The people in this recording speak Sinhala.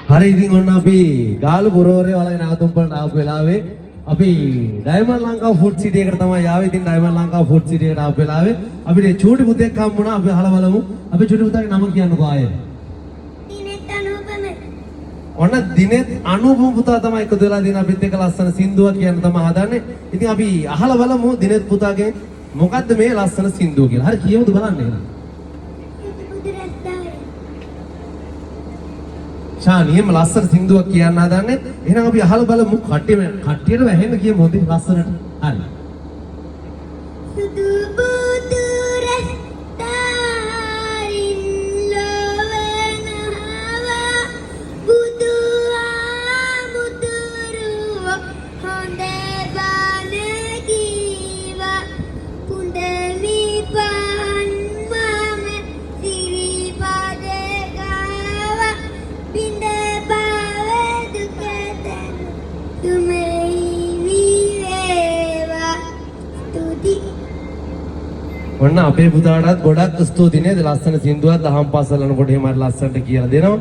හරි ඉතින් ඔන්න අපි ගාලු පුරවරේ වලගේ නැවතුම් වලට ආපු වෙලාවේ අපි ඩයමන්ඩ් ලංකාව ෆුඩ් සිටි එකට තමයි ආවේ. ඉතින් ඩයමන්ඩ් ලංකාව ෆුඩ් සිටි එකට ආපු වෙලාවේ අපිට චූටි පුතෙක් හම්බුණා. අපි අහලා බලමු. අපි චූටි පුතාගේ නම කියන්නකෝ ආයේ. දිනෙත් අනුපම. ඔන්න දිනෙත් අනුපම පුතා තමයි එකතු වෙලා දින අපිත් එක්ක ලස්සන සින්දුවක් කියන්න තමයි හදන්නේ. ඉතින් අපි අහලා බලමු දිනෙත් පුතාගේ මොකද්ද මේ ලස්සන සින්දුව කියලා. හරි කියමුද බලන්න එහෙනම්. ශානියම ලස්සන සින්දුවක් කියන්න හදන්නේ. එහෙනම් අපි අහලා බලමු කට්ටියට වැහෙන්න කියමු හොඳේ ලස්සනට. හරි. සුදු බුදු රස්තාරින් ලොවනහවා බුදු ආමුදුරුව හොඳ බණ කීවා කුඳමි පන් මම සිරිපද ගාවා බින්ද බව දුකතන තුමෙහි විවේවා ස්තුති. ඔන්න අපේ පුතාටත් ගොඩක් ස්තුති නේද ලස්සන සින්දුවක් දහම් පාසල් යනකොට එහෙම ලස්සනට කියලා දෙනවා.